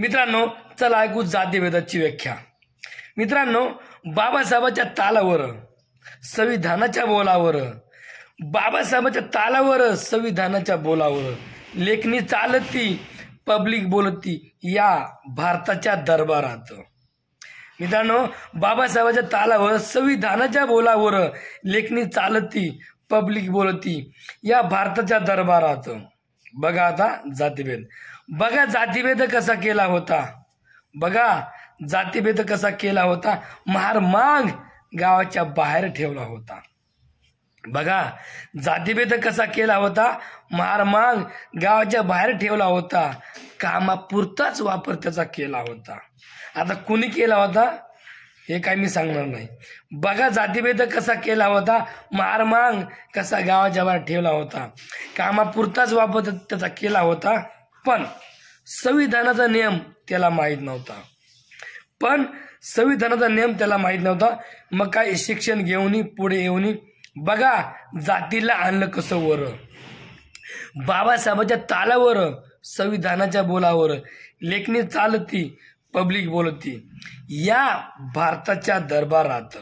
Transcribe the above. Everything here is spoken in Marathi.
मित्रांनो, चला ऐकू जातीभेदाची व्याख्या। मित्रांनो, बाबासाहेबांच्या तालावर, संविधानाच्या बोलावर, बाबासाहेबांच्या तालावर, संविधानाच्या बोलावर लेखणी चालती, पब्लिक बोलती या भारताच्या दरबारात। मित्रांनो, बाबासाहेबांच्या तालावर, संविधानाच्या बोलावर लेखणी चालती, पब्लिक बोलती या भारताच्या दरबारात। बघा आता जातीभेद, बघा जातीभेद कसा केला होता, बघा जातीभेद कसा केला होता, महार मांग गावाच्या बाहेर ठेवला होता। बघा जातीभेद कसा केला होता, महार मांग गावाच्या बाहेर ठेवला होता, कामापुरताच वापर त्याचा केला होता। आता कुणी केला होता हे काय मी सांगणार नाही। बघा जातीभेद कसा केला होता, महार मांग कसा गावाच्या बाहेर ठेवला होता, कामापुरताच वापर त्याचा केला होता, पण संविधानाचा नियम त्याला माहीत नव्हता, पण संविधानाचा नियम त्याला माहीत नव्हता। मग काय शिक्षण घेऊन पुढे येऊन बघा जातीला आणलं कसं वर, बाबासाहेबांच्या तालावर, संविधानाच्या बोलावर लेखणी चालती, पब्लिक बोलती या भारताच्या दरबारात।